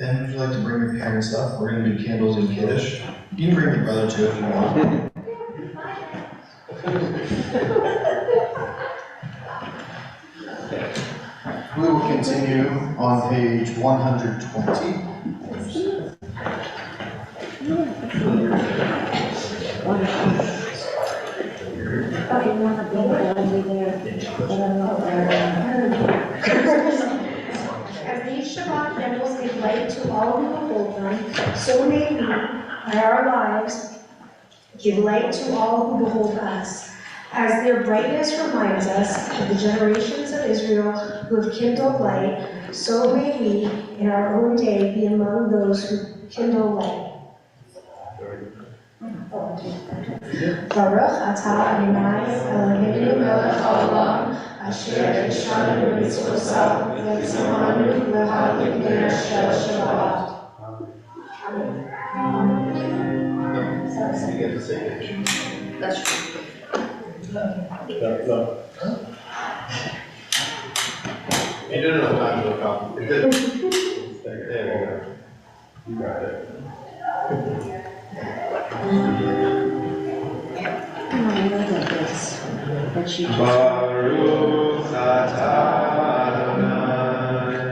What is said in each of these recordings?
And if you'd like to bring your parents up, we're going to do candles and kiddush. You can bring your brother too if you want. We will continue on page 120. As these Shabbat candles give light to all who behold them, so may we, by our lives, give light to all who behold us. As their brightness reminds us of the generations of Israel who have kindled light, so may we, in our own day, be among those who kindle light. Baruch atah Adonai Eloheinu melech haolam, asher ishanu b'mitzvotav v'tzimanu l'hadlik ner shel Shabbat. You get to say it. That's true. No. You didn't have time to look up. There we go. You got it. Baruch atah Adonai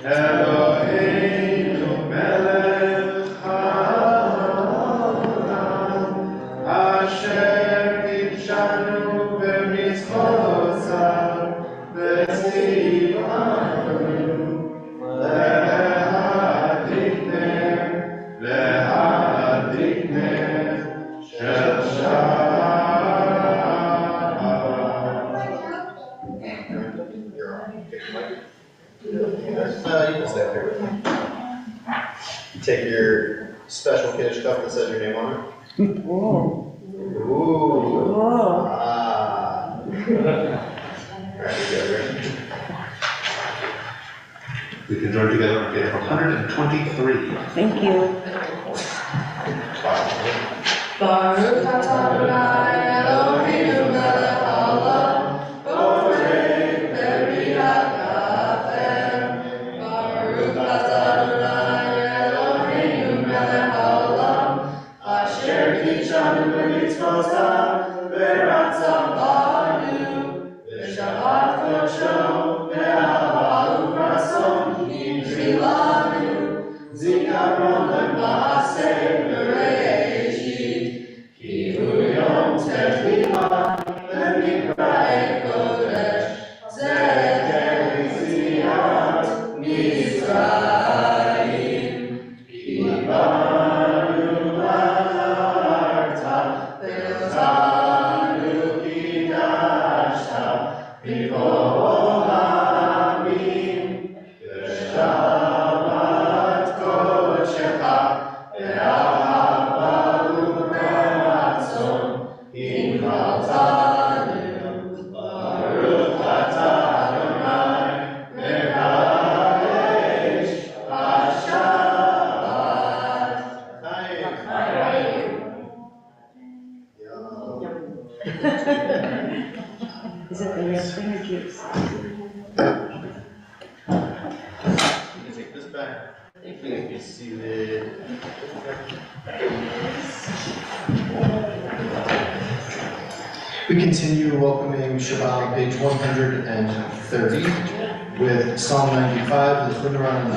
Eloheinu melech haolam asher kidshanu b'mitzvotav v'tzivanu lehadlik ner shel Shabbat. You can stay up here with me. You take your special kiddush cup that says your name on it. Whoa. Ooh. Whoa. Ah. Alright, ready? We can join together on page 123. Thank you. Baruch atah Adonai Eloheinu melech haolam, borei beriat ha'afem. Baruch atah Adonai Eloheinu melech haolam, asher kidshanu b'mitzvotav v'ratzah banu, v'shavat kodsho v'ahava u'ratzon hidri lanu, zikaron le'maaseh v're'eshit. Is it the real thing or juice? You can take this back. Please be seated. We continue welcoming Shabbat on page 130 with Psalm 95, the Quran and I.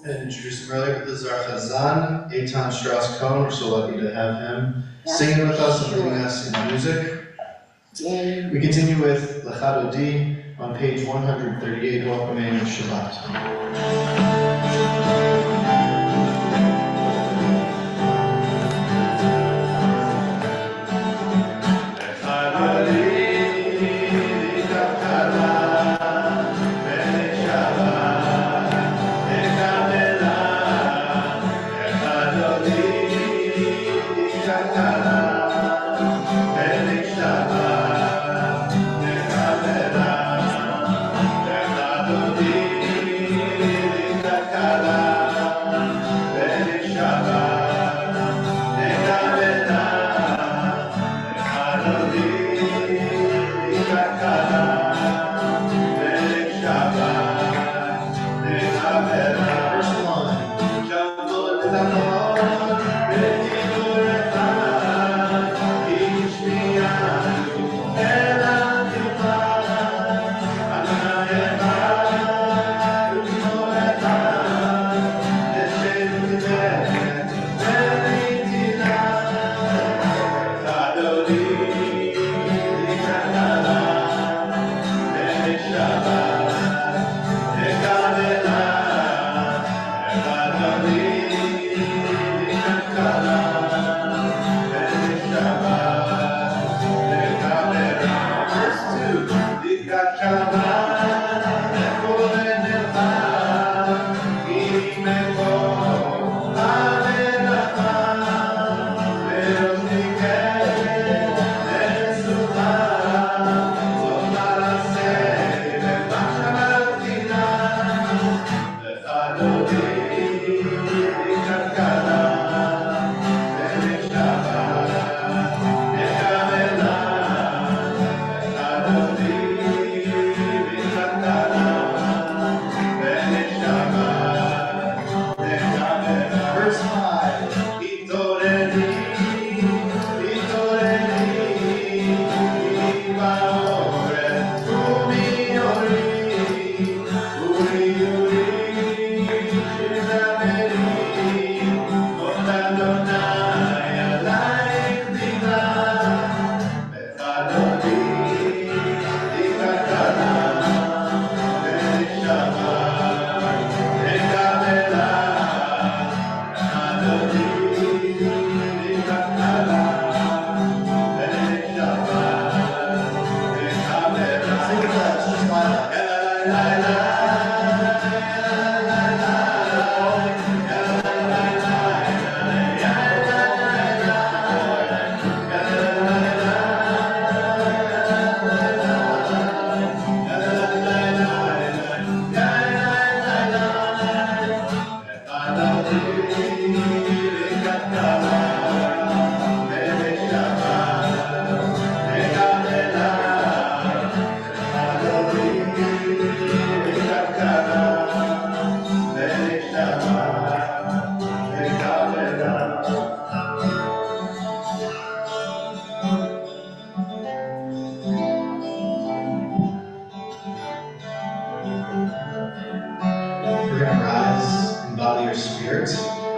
And introduced him earlier, but this is our Chazan, Eitan Strauss-Cohn. We're so lucky to have him singing with us and leading us in music. Yay. We continue with Lechad Odi on page 138, welcoming Shabbat.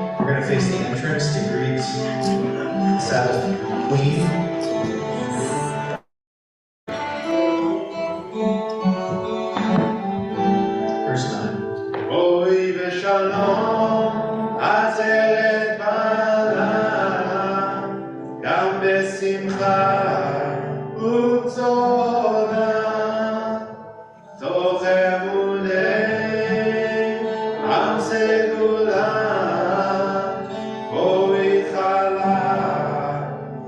We're going to face the entrance to greet the Sabbath Queen. Verse 9. Oi v'shalom, atzeret bala, gam besimcha u'tzona, tochevu lei, am segula, oi chala,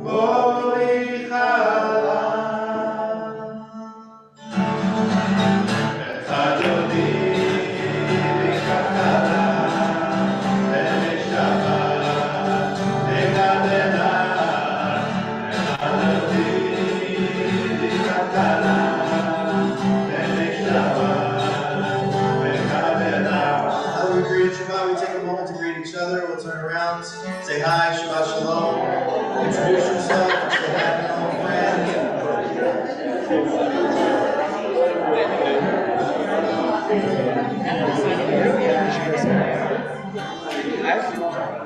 oi chala. We take a moment to greet each other. We'll turn around, say hi, Shabbat Shalom, introduce yourself, say hi to your own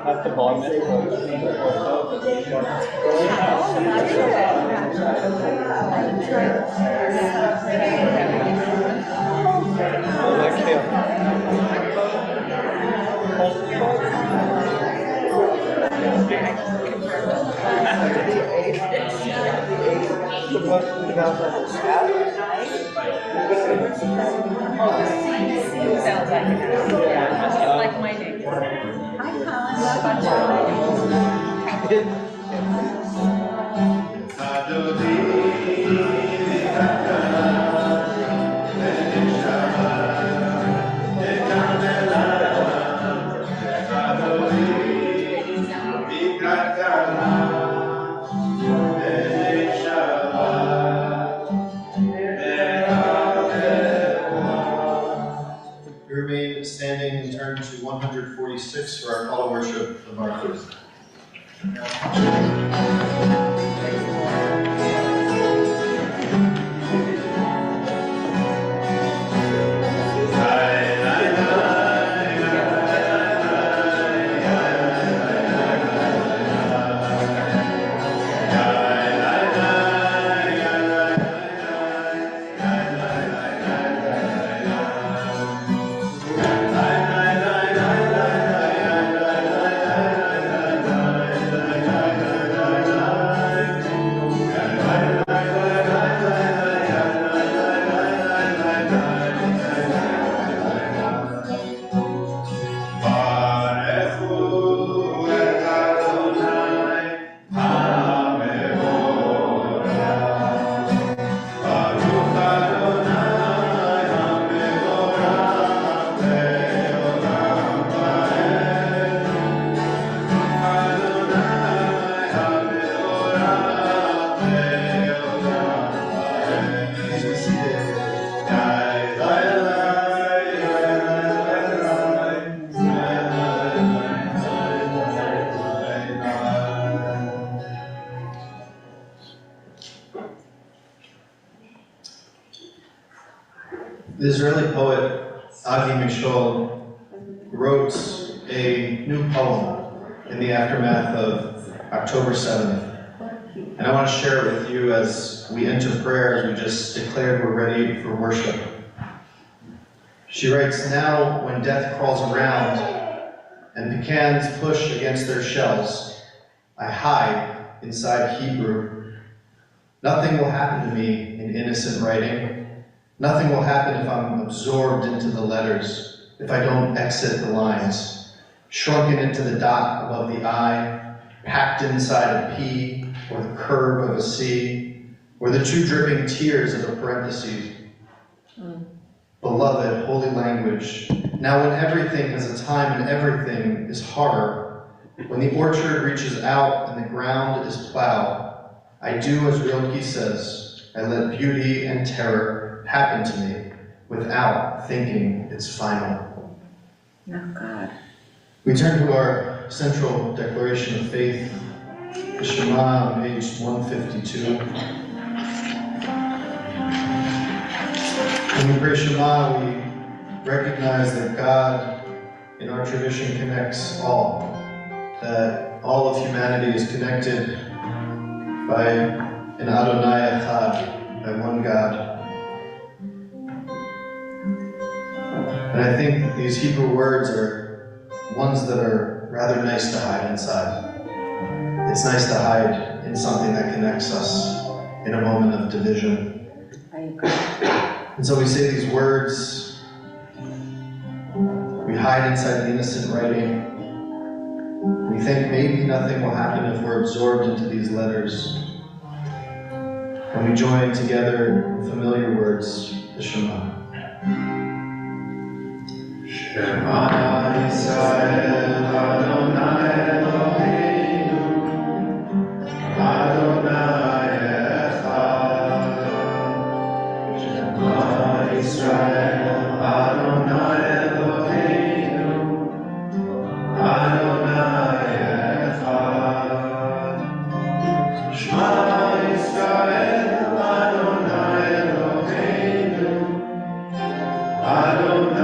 At the bottom. Sounds like my name. We remain standing and turn to 146 for our call to worship of our Thursday. The Israeli poet Agi Mishol wrote a new poem in the aftermath of October 7th. And I want to share it with you as we enter prayer, as we just declared we're ready for worship. She writes, "Now when death crawls around and pecans push against their shells, I hide inside Hebrew. Nothing will happen to me in innocent writing. Nothing will happen if I'm absorbed into the letters, if I don't exit the lines, shrunken into the dot above the I, packed inside a P, or the curve of a C, or the two dripping tears of a parenthesis. Beloved, holy language, now when everything has a time and everything is horror, when the orchard reaches out and the ground is plowed, I do as Rilke says, I let beauty and terror happen to me without thinking it's final." Oh, God. We turn to our central declaration of faith, the Shema on page 152. When we pray Shema, we recognize that God in our tradition connects all. that all of humanity is connected by an Adonai Echad, by one God. And I think these Hebrew words are ones that are rather nice to hide inside. It's nice to hide in something that connects us in a moment of division. I agree. And so we say these words, we hide inside the innocent writing. We think maybe nothing will happen if we're absorbed into these letters. And we join together in familiar words, the Shema. Shema Yisrael Adonai Eloheinu Adonai Echad. Shema Yisrael Adonai Eloheinu Adonai Echad. Shema Yisrael Adonai Eloheinu Adonai.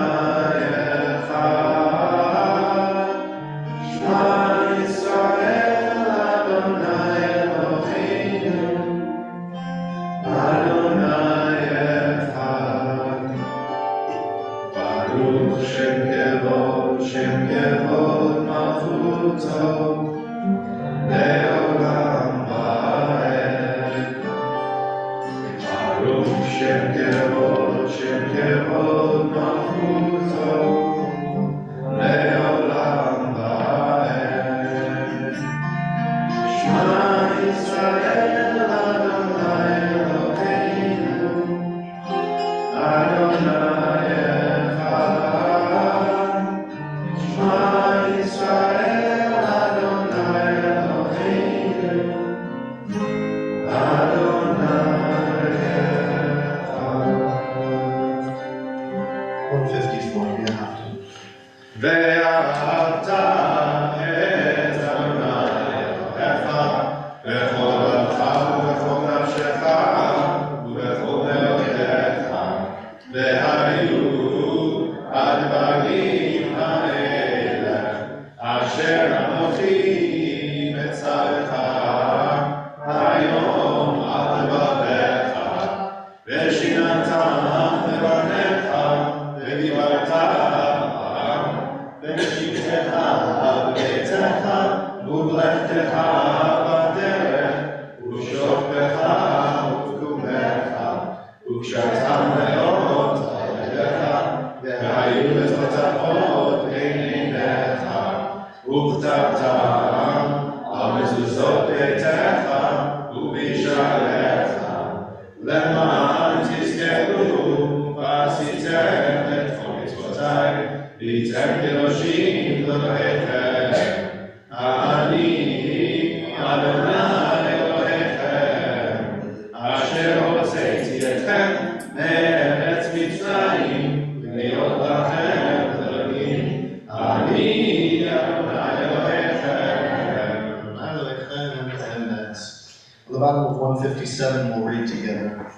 The bottom of 157 we'll read together.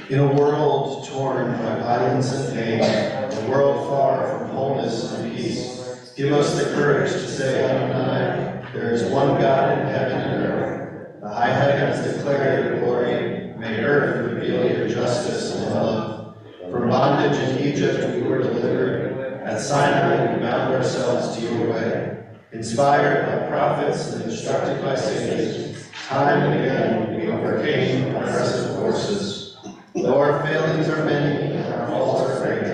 In a world torn by violence and pain, a world far from wholeness and peace, give us the courage to say, Adonai, there is one God in heaven and earth. The high heavens declare your glory. May earth reveal your justice and love. From bondage in Egypt we were delivered. At Sinai we bound ourselves to your way. Inspired by prophets and instructed by sages, time and again we overcame oppressive forces. Though our failings are many and our faults are great,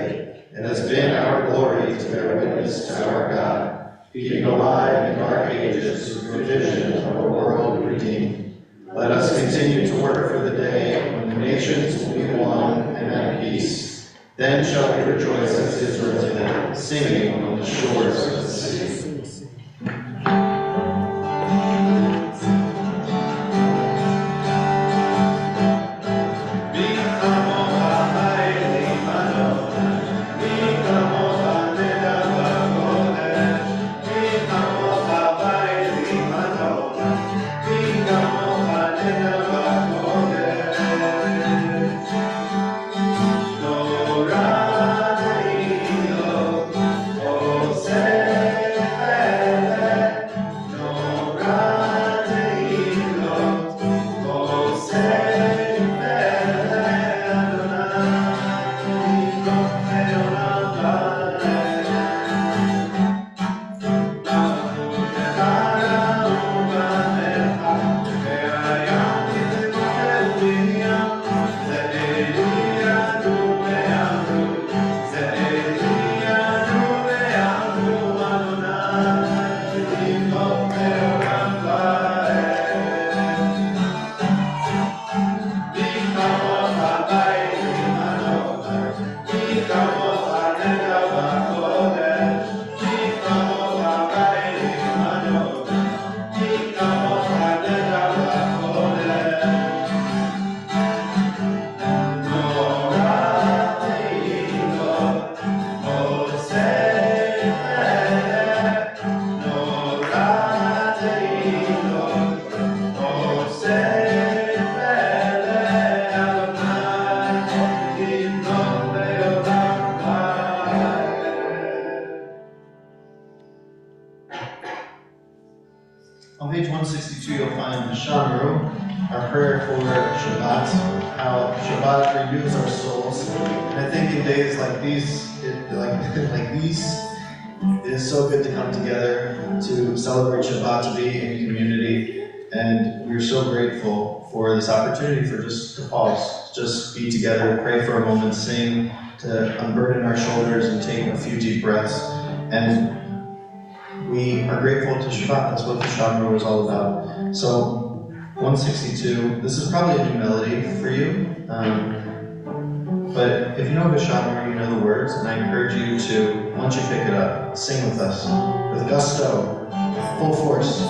it has been our glory to bear witness to our God, keeping alive in dark ages your vision of a world redeemed. Let us continue to work for the day when the nations will be one and at peace. Then shall we rejoice as Israel did, singing on the shores of the sea. on page 162, you'll find Shamru, our prayer for Shabbat, how Shabbat renews our souls. And I think in days like these, it is so good to come together to celebrate Shabbat, to be in community. And we're so grateful for this opportunity for just to pause, just be together, pray for a moment, sing, to unburden our shoulders and take a few deep breaths. And we are grateful to Shabbat. That's what the Shabbat is all about. So 162, this is probably a new melody for you. But if you know the Shabbat, you know the words, and I encourage you to, once you pick it up, sing with us, with gusto, full force.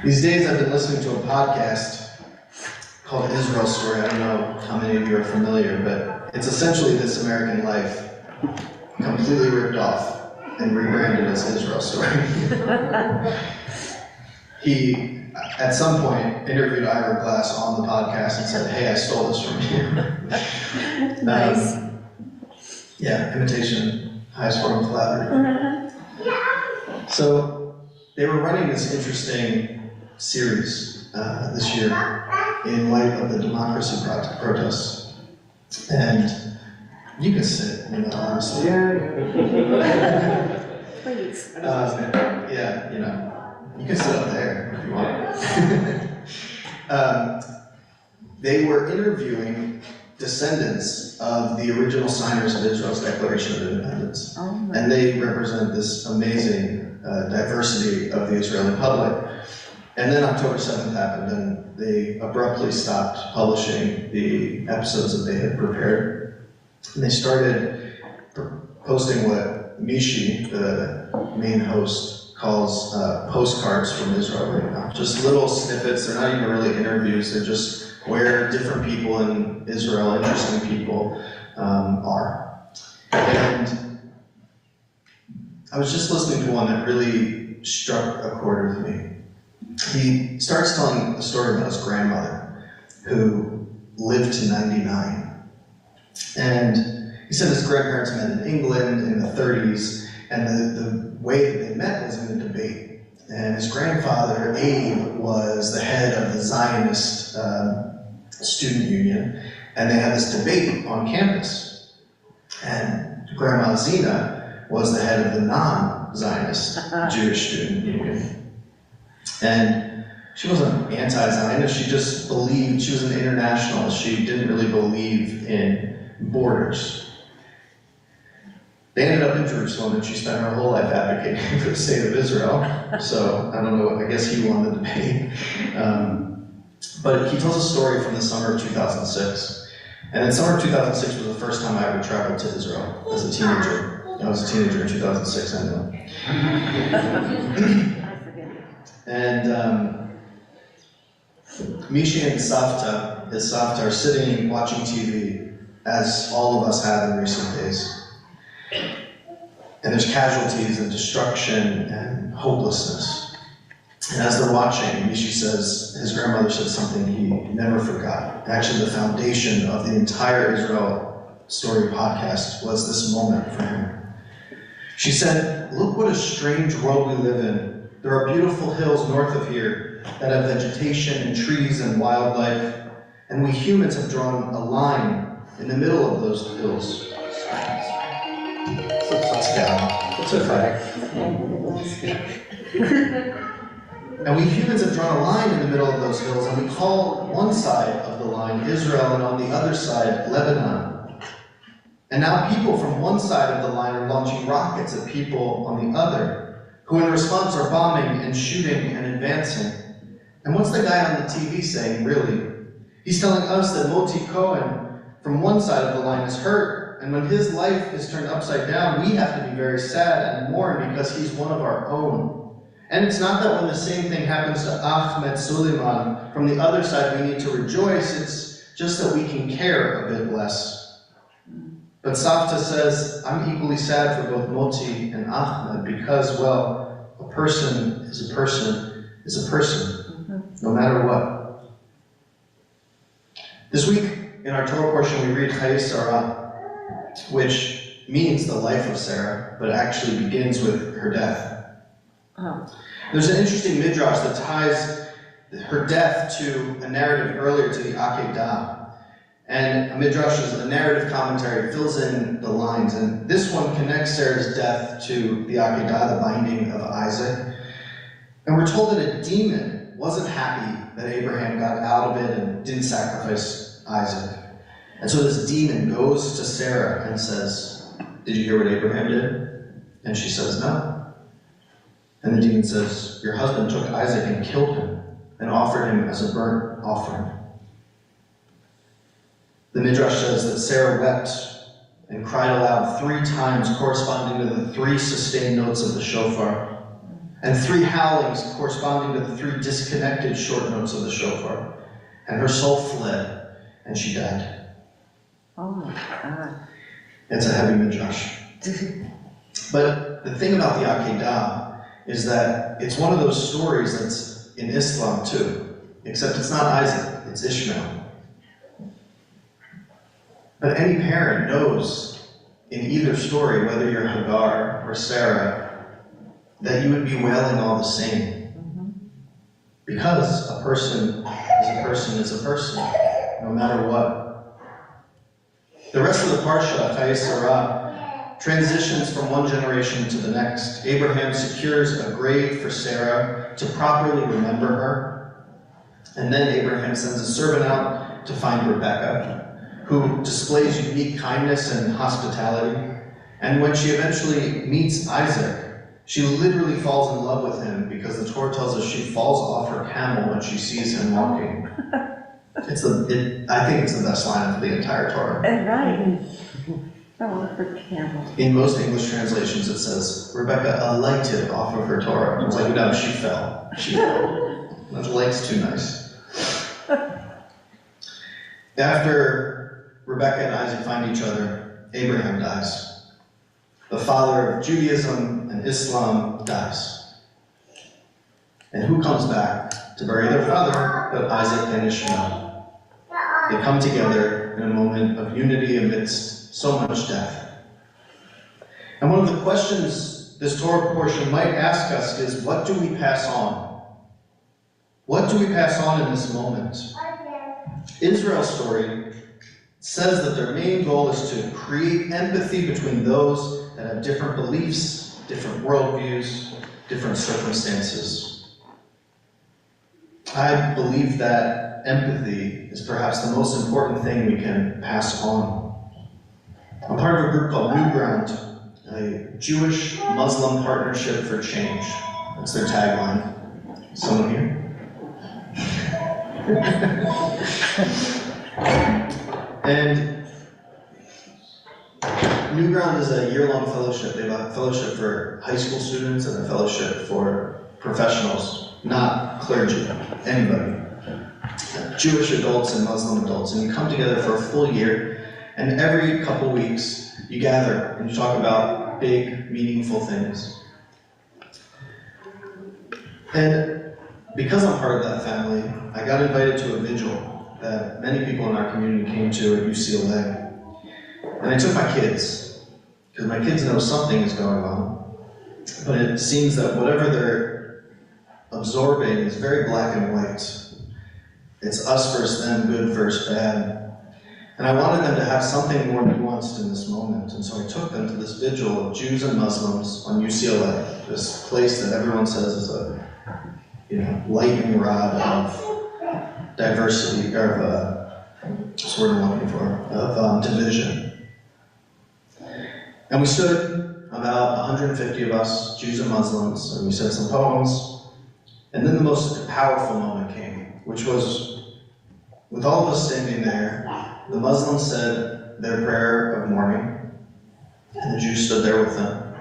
These days I've been listening to a podcast called Israel Story. I don't know how many of you are familiar, but it's essentially This American Life completely ripped off and rebranded as Israel Story. He, at some point, interviewed Ira Glass on the podcast and said, "Hey, I stole this from you." Nice. Yeah, imitation, highest form of flattery. So they were running this interesting series this year in light of the democracy protests. And you can sit, honestly. Please. Yeah, you can sit up there if you want. They were interviewing descendants of the original signers of Israel's Declaration of Independence. Oh, And they represent this amazing diversity of the Israeli public. And then October 7th happened, and they abruptly stopped publishing the episodes that they had prepared. And they started posting what Mishi, the main host, calls postcards from Israel right now. Just little snippets. They're not even really interviews. They're just where different people in Israel, interesting people, are. And I was just listening to one that really struck a chord with me. He starts telling a story about his grandmother who lived to 99. And he said his grandparents met in England in the 30s, and the way that they met was in a debate. And his grandfather, Abe, was the head of the Zionist student union, and they had this debate on campus. And Grandma Zena was the head of the non-Zionist Jewish Student Union. And she wasn't anti-Zionist, she just believed, she was an internationalist, she didn't really believe in borders. They ended up in Jerusalem, and she spent her whole life advocating for the state of Israel. So, I don't know, I guess he won the debate. But he tells a story from the summer of 2006. And in summer of 2006 was the first time I ever traveled to Israel as a teenager. I was a teenager in 2006 anyway. And Mishi and Savta, his Savta, are sitting watching TV, as all of us have in recent days. And there's casualties and destruction and hopelessness. And as they're watching, Mishi says, his grandmother said something he never forgot. Actually, the foundation of the entire Israel Story podcast was this moment for him. She said, "Look what a strange world we live in. There are beautiful hills north of here that have vegetation and trees and wildlife, and we humans have drawn a line in the middle of those hills." It's okay. And we humans have drawn a line in the middle of those hills, and we call one side of the line Israel, and on the other side, Lebanon. And now people from one side of the line are launching rockets at people on the other, who in response are bombing and shooting and advancing. And what's the guy on the TV saying, really? He's telling us that Moti Cohen from one side of the line is hurt, and when his life is turned upside down, we have to be very sad and mourn because he's one of our own. And it's not that when the same thing happens to Ahmed Suleiman from the other side we need to rejoice, it's just that we can care a bit less. But Savta says, I'm equally sad for both Moti and Ahmed because, well, a person is a person is a person, no matter what. This week in our Torah portion we read Chayei Sarah, which means the life of Sarah, but actually begins with her death. Oh. There's an interesting midrash that ties her death to a narrative earlier, to the Akedah. And a midrash is a narrative commentary, fills in the lines. And this one connects Sarah's death to the Akedah, the binding of Isaac. And we're told that a demon wasn't happy that Abraham got out of it and didn't sacrifice Isaac. And so this demon goes to Sarah and says, "Did you hear what Abraham did?" And she says, "No." And the demon says, "Your husband took Isaac and killed him and offered him as a burnt offering." The Midrash says that Sarah wept and cried aloud 3 times, corresponding to the 3 sustained notes of the shofar, and 3 howlings corresponding to the 3 disconnected short notes of the shofar. And her soul fled, and she died. Oh my God. It's a heavy Midrash. But the thing about the Akedah is that it's one of those stories that's in Islam too, except it's not Isaac, it's Ishmael. But any parent knows in either story, whether you're Hagar or Sarah, that you would be wailing all the same. Because a person is a person is a person, no matter what. The rest of the Parsha, Chayei Sarah, transitions from one generation to the next. Abraham secures a grave for Sarah to properly remember her. And then Abraham sends a servant out to find Rebekah, who displays unique kindness and hospitality. And when she eventually meets Isaac, she literally falls in love with him because the Torah tells us she falls off her camel when she sees him walking. I think it's the best line of the entire Torah. Right. Oh, for camel. In most English translations it says, Rebekah alighted off of her Torah. It's like, no, she fell. She fell. That light's too nice. After Rebekah and Isaac find each other, Abraham dies. The father of Judaism and Islam dies. And who comes back to bury their father but Isaac and Ishmael? They come together in a moment of unity amidst so much death. And one of the questions this Torah portion might ask us is, what do we pass on? What do we pass on in this moment? Israel's story says that their main goal is to create empathy between those that have different beliefs, different worldviews, different circumstances. I believe that empathy is perhaps the most important thing we can pass on. I'm part of a group called New Ground, a Jewish-Muslim partnership for change. That's their tagline. Someone here? And New Ground is a year-long fellowship. They have a fellowship for high school students and a fellowship for professionals, not clergy, anybody. Jewish adults and Muslim adults. And you come together for a full year, and every couple weeks you gather and you talk about big, meaningful things. And because I'm part of that family, I got invited to a vigil that many people in our community came to at UCLA. And I took my kids, because my kids know something is going on. But it seems that whatever they're absorbing is very black and white. It's us versus them, good versus bad. And I wanted them to have something more nuanced in this moment. And so I took them to this vigil of Jews and Muslims on UCLA, this place that everyone says is a lightning rod of diversity, or what's the word I'm looking for, of division. And we stood, about 150 of us, Jews and Muslims, and we said some poems. And then the most powerful moment came, which was, with all of us standing there, the Muslims said their prayer of mourning, and the Jews stood there with them.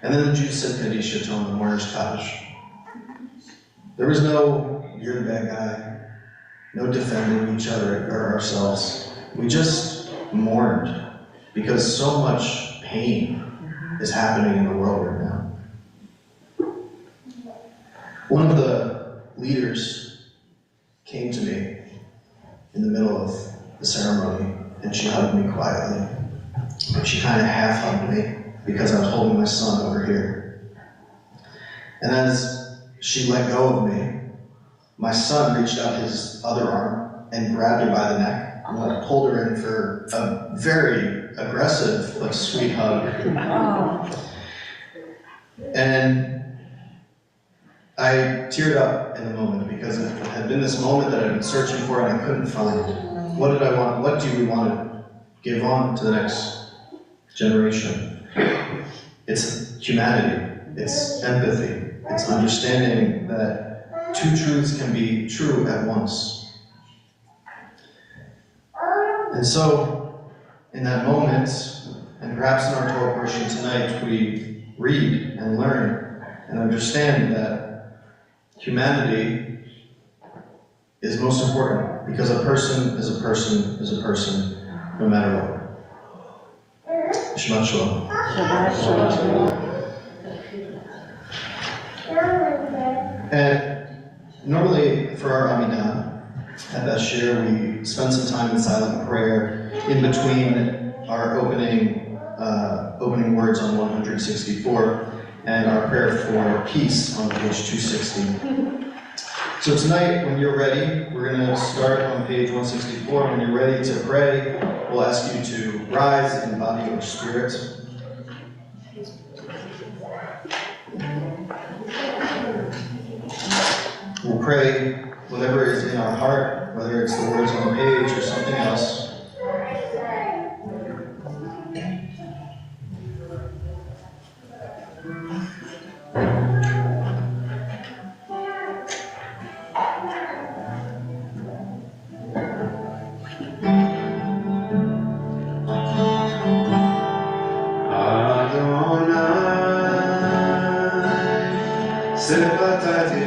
And then the Jews said Kadisha to the mourner's Kaddish. There was no, you're the bad guy, no defending each other or ourselves. We just mourned because so much pain is happening in the world right now. One of the leaders came to me in the middle of the ceremony and she hugged me quietly. But she kind of half hugged me because I was holding my son over here. And as she let go of me, my son reached out his other arm and grabbed her by the neck and pulled her in for a very aggressive but sweet hug. And I teared up in the moment because it had been this moment that I'd been searching for and I couldn't find. What did I want? What do we want to give on to the next generation? It's humanity. It's empathy. It's understanding that two truths can be true at once. And so, in that moment, and perhaps in our Torah portion tonight, we read and learn and understand that humanity is most important because a person is a person is a person, no matter what. Shabbat Shalom. Shabbat Shalom. And normally for our Amidah, at Bashir, we spend some time in silent prayer in between our opening words on 164 and our prayer for peace on page 260. So tonight, when you're ready, we're going to start on page 164. When you're ready to pray, we'll ask you to rise in body or spirit. We'll pray whatever is in our heart, whether it's the words on the page or something else. Sepatati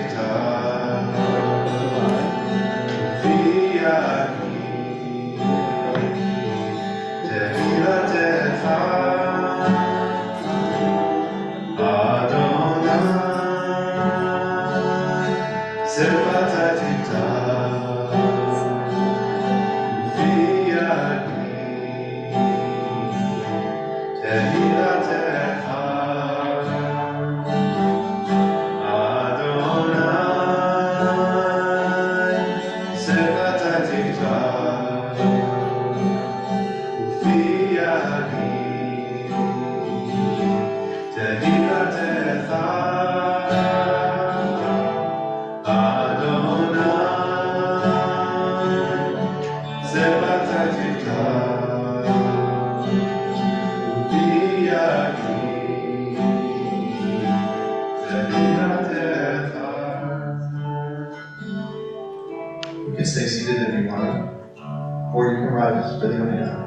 or you can rise for the Oneida.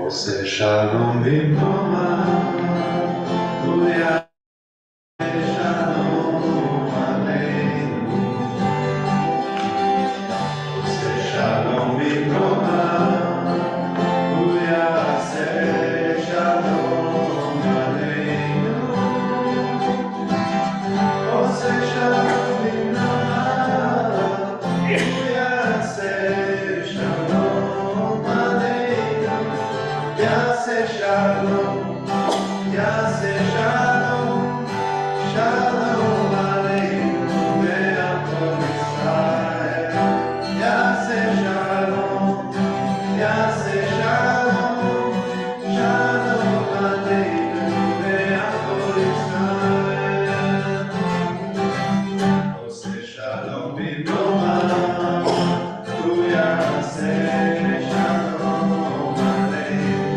עושה שלום במקומה, הוא יעשה שלום עלינו. עושה שלום במקומה, הוא יעשה שלום עלינו. עושה שלום במקומה, הוא יעשה שלום עלינו. יעשה שלום, יעשה שלום, שלום עלינו ועל כל ישראל. יעשה שלום, יעשה שלום, שלום עלינו ועל כל ישראל. עושה שלום במקומה, הוא יעשה שלום עלינו.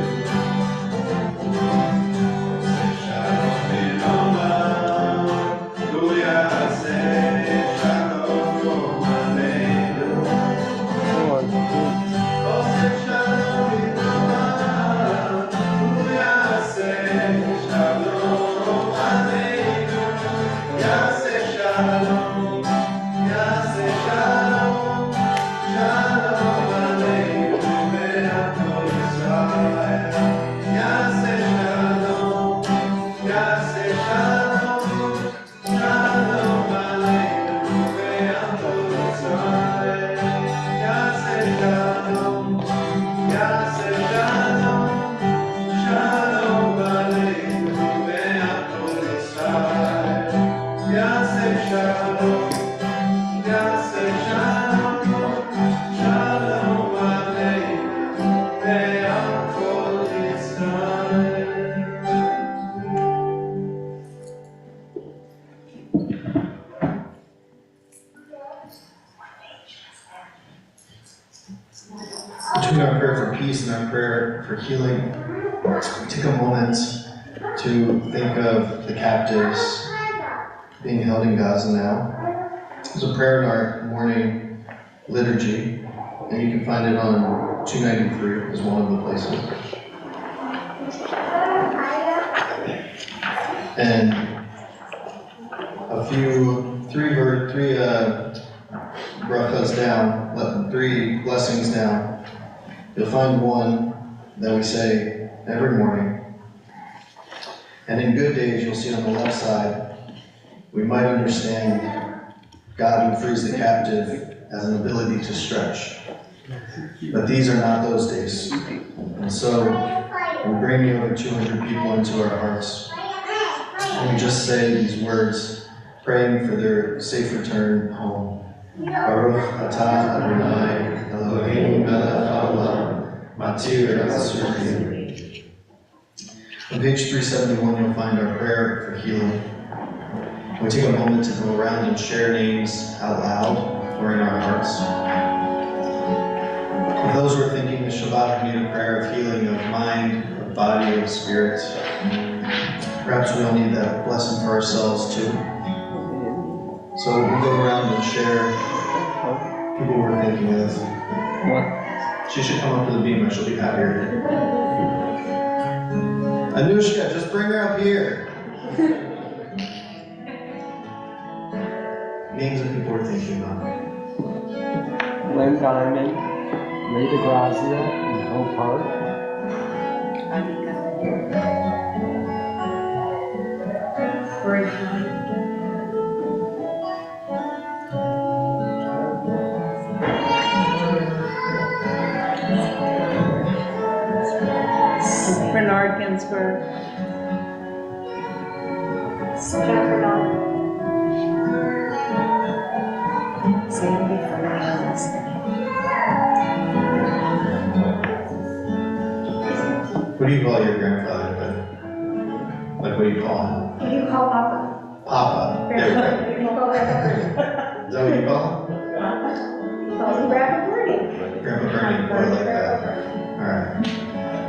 our prayer for peace and our prayer for healing, take a moment to think of the captives being held in Gaza now. There's a prayer in our morning liturgy, and you can find it on 293 is one of the places. And three brachas down, 3 blessings down, you'll find one that we say every morning. And in good days, you'll see on the left side, we might understand God who frees the captive as an ability to stretch. But these are not those days. And so we're bringing over 200 people into our hearts. And we just say these words, praying for their safe return home. Baruch atah Adonai Eloheinu melech haolam matir asurim. On page 371, you'll find our prayer for healing. We take a moment to go around and share names out loud or in our hearts. For those who are thinking the Shabbat, we need a prayer of healing of mind, of body, of spirit. Perhaps we all need that blessing for ourselves too. So we'll go around and share people we're thinking of. She should come up to the beamer, she'll be happier. Anushka, just bring her up here. Names of people we're thinking about. Lynn Diamond, Lady Grazia, and Hope Hart. Bernard Ginsburg. Jennifer Dolan. Sandy Fernandez. What do you call your grandfather? Like, what do you call him? What do you call Papa? Papa. There we go. What do you call Grandpa? Is that what you call him? Papa? Calls him Grandpa Bernie. Grandpa Bernie, or like that. Alright.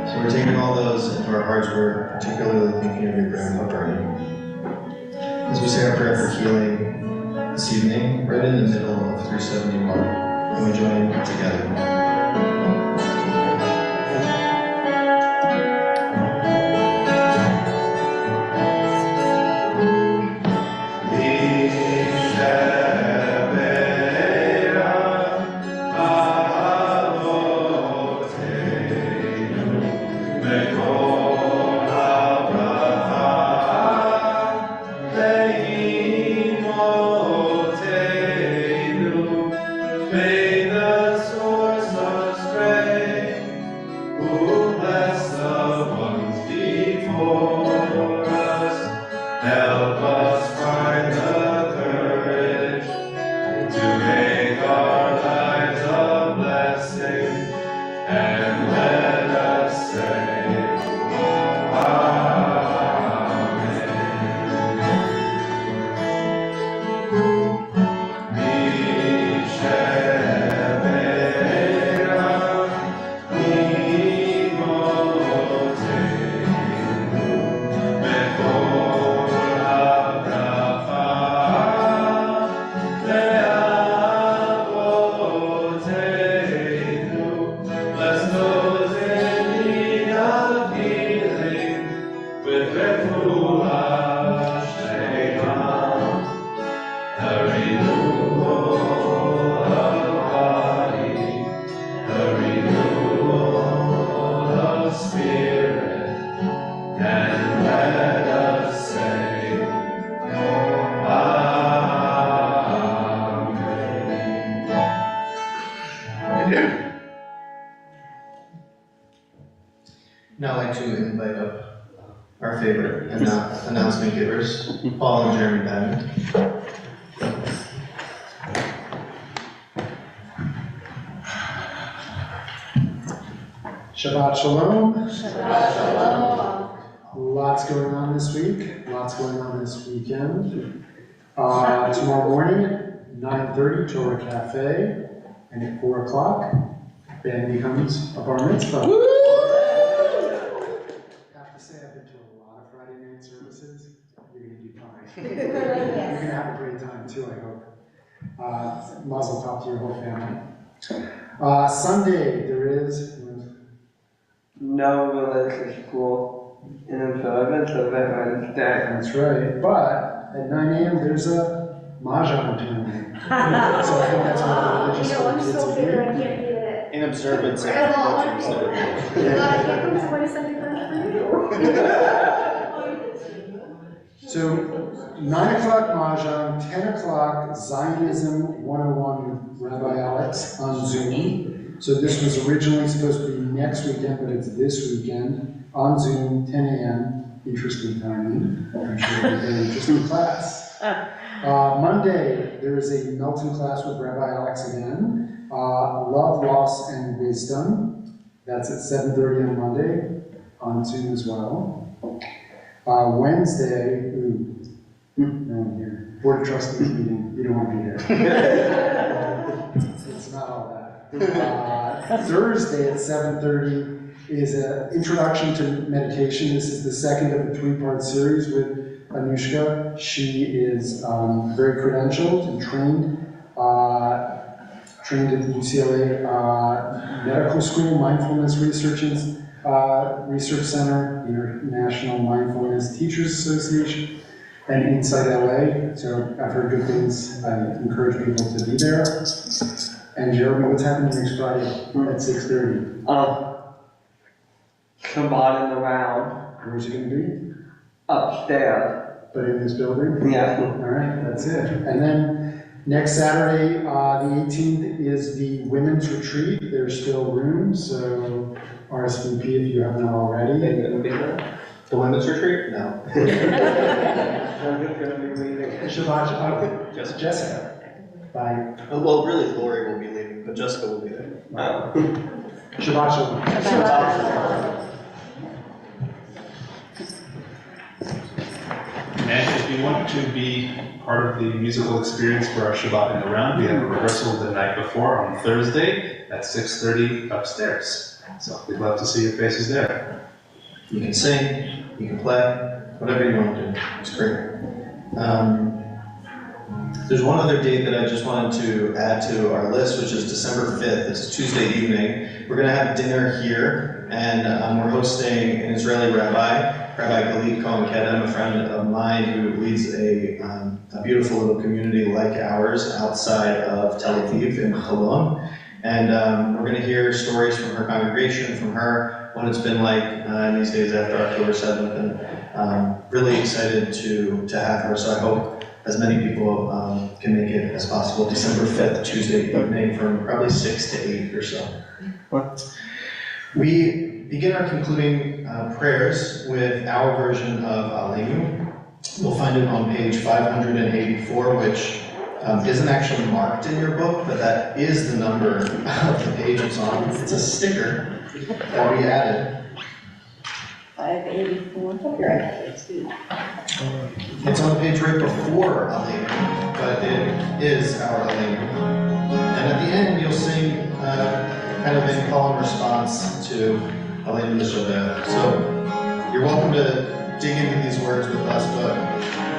So we're taking all those into our hearts. We're particularly thinking of your Grandpa Bernie. As we say our prayer for healing this evening, right in the middle of 371, and we join together. Now I'd like to invite up our favorite announcement givers, Paul and Jeremy Diamond. Shabbat Shalom. Shabbat Shalom. Lots going on this week, lots going on this weekend. Tomorrow morning at 9:30, Torah Cafe, and at 4 o'clock, then becomes a bar mitzvah. Have to say, I've been to a lot of Friday night services. You're gonna do fine. You're gonna have a great time too, I hope. Mazel tov to your whole family. Sunday, there is, No religious school in observance of Veterans Day. that's right, but at 9 a.m. there's a mahjong tournament. So I think that's what the religious school I'm kids so will bitter, I do. can't be it. In observance of I what you said. I can't come to my Sunday brunch for you. So 9 o'clock mahjong, 10 o'clock Zionism 101 with Rabbi Alex on Zoom. So this was originally supposed to be next weekend, but it's this weekend on Zoom, 10 a.m. Interesting timing. I'm sure it'll be a very interesting class. Monday, there is a Melton class with Rabbi Alex again. Love, Loss, and Wisdom. That's at 7:30 on Monday, on Zoom as well. Wednesday, no one here. Board of Trustees meeting, you don't want to be there. It's not all that. Thursday at 7:30 is an introduction to meditation. This is the second of a three-part series with Anushka. She is very credentialed and trained at the UCLA Medical School Mindfulness Research Center, International Mindfulness Teachers Association, and Inside LA. So I've heard good things. I encourage people to be there. And Jeremy, what's happening next Friday at 6:30? Shabbat in the round, Where's it gonna be? upstairs. But in this building? Yeah. All right, that's it. And then next Saturday, the 18th, is the women's retreat. There's still room, so RSVP if you have not already. The women's retreat? No. I'm just gonna be reading. Shabbat, Jessica. Bye. Well, really, Lori will be leaving, but Jessica will be there. Shabbat shalom. And if you want to be part of the musical experience for our Shabbat in the Round, we have a rehearsal the night before on Thursday at 6:30 upstairs. So we'd love to see your faces there. You can sing, you can play, whatever you want to do. It's great. There's one other date that I just wanted to add to our list, which is December 5th. It's a Tuesday evening. We're going to have dinner here, and we're hosting an Israeli rabbi, Rabbi Galit Cohen Kedem, a friend of mine who leads a beautiful little community like ours outside of Tel Aviv in Cholon. And we're going to hear stories from her congregation, from her, what it's been like in these days after October 7th, and really excited to have her. So I hope as many people can make it as possible. December 5th, Tuesday evening, from probably 6 to 8 or so. We begin our concluding prayers with our version of Aleinu. We'll find it on page 584, which isn't actually marked in your book, but that is the number of the page it's on. It's a sticker that we added. 584. It's on the page right before Aleinu, but it is our Aleinu. And at the end, you'll sing kind of a call and response to Aleinu L'Shabbat. So you're welcome to dig into these words with us, but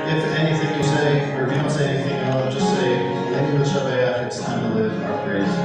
if anything you say, or if you don't say anything at all, just say Aleinu L'Shabbat, it's time to live our praise.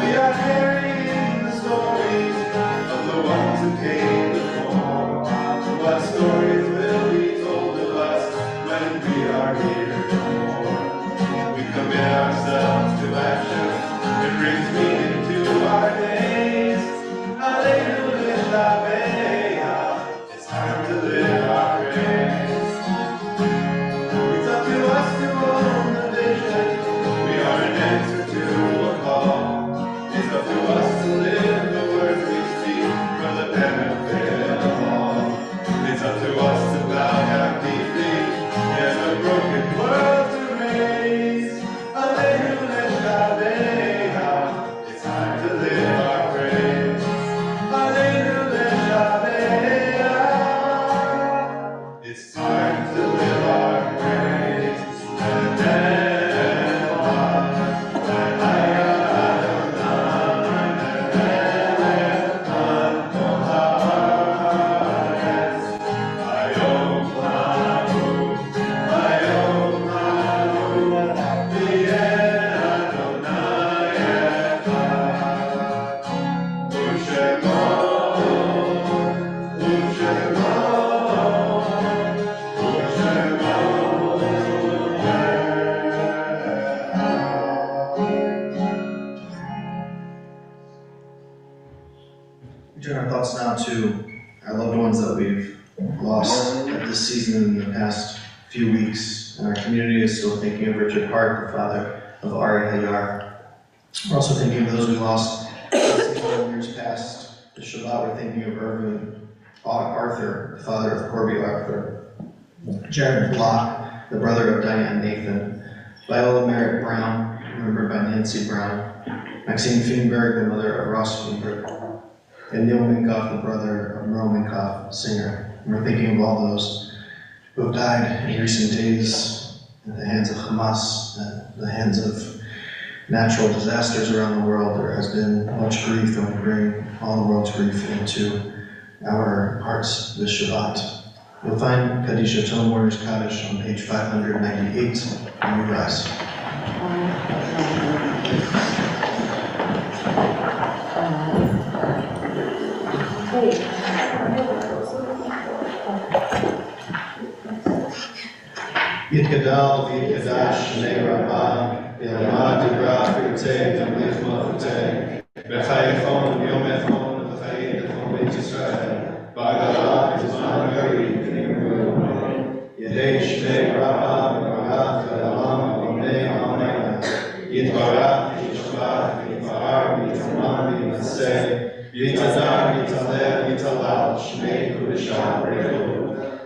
We We turn our thoughts now to our loved ones that we've lost at this season in the past few weeks. And our community is still thinking of Richard Hart, the father of Ari Hayar. We're also thinking of those we lost in years past. This Shabbat, we're thinking of Irvin Arthur, the father of Corby Arthur. Jared Block, the brother of Diane Nathan. Viola Merritt Brown, remembered by Nancy Brown. Maxine Feenberg, the mother of Ross Feenberg. And Neil Minkoff, the brother of Merle Minkoff, singer. And we're thinking of all those who have died in recent days at the hands of Hamas, at the hands of natural disasters around the world. There has been much grief, and we bring all the world's grief into our hearts this Shabbat. You'll find Kadisha Tone Warner's Kaddish on page 598 on the rise. Yitgadal v'yitgadash shnei Rabbah v'yamad dibra v'yutei tamlich malchutei v'chayechon v'yomechon v'chayidechon b'et Yisrael v'agara v'zman gari v'nimru Yehei shnei Rabbah v'barach v'elam v'amnei amen Yitbarach v'yishbach v'yitbar v'yitaman v'yitaseh v'yitadar v'yitaleh v'yitalal shnei kudeshah v'rechu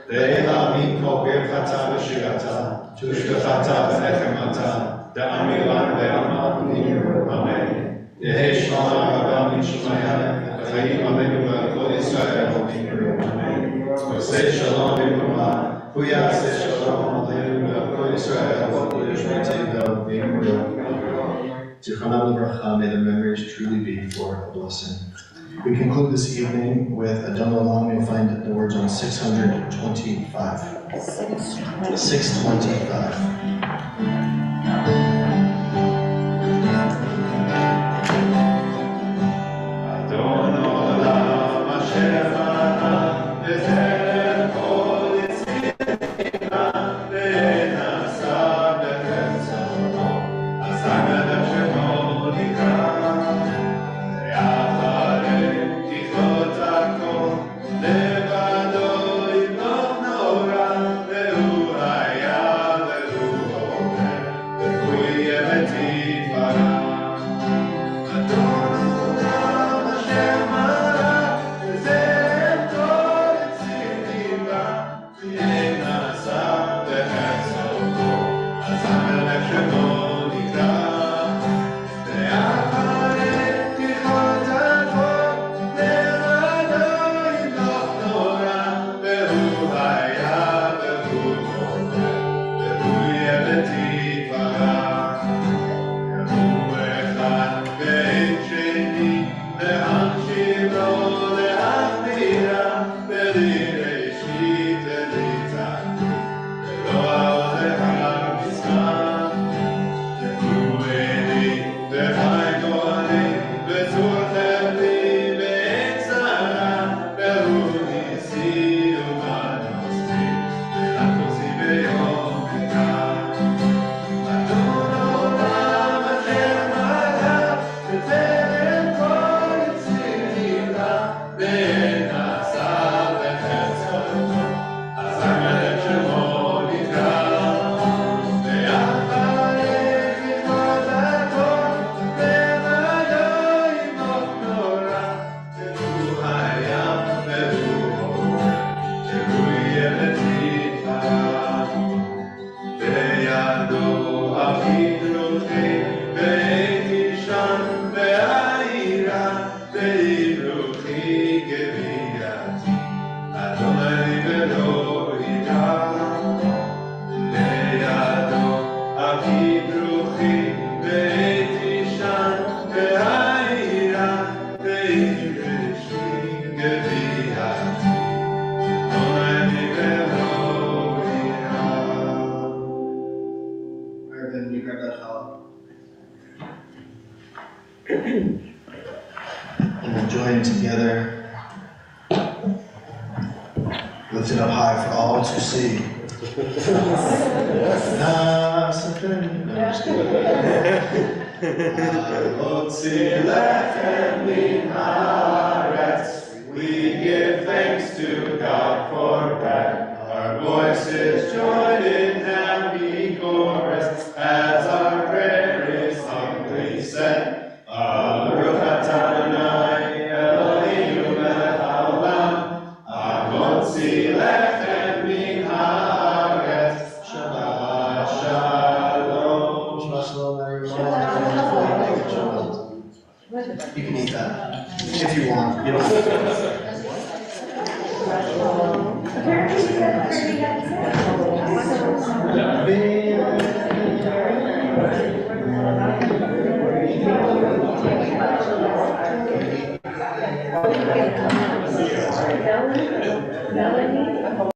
Ve'ela minko birchata v'shirata, tushkachata v'nechemata, da'amilan ve'amat v'niru, amen. Yehei shema rabba min shemayim, v'chayim amenu v'kol Yisrael v'niru, amen. Yosei shalom v'imruma, hu yaseh shalom aleinu v'kol Yisrael v'kol yishmetevel v'niru. Zichronam l'bracha, may the memories truly be for a blessing. We conclude this evening with Adon Olam. You'll find the words on 625. 625. Adon Olam Asher Bana B'Zer Kol Yitzchak V'Nasa B'Chetzoto Asar Melech Shemo Nikra And we'll join together, lifted up high for all to see. Lotzi lechem min haaretz Apparently she said, apparently that's it. Been Melanie?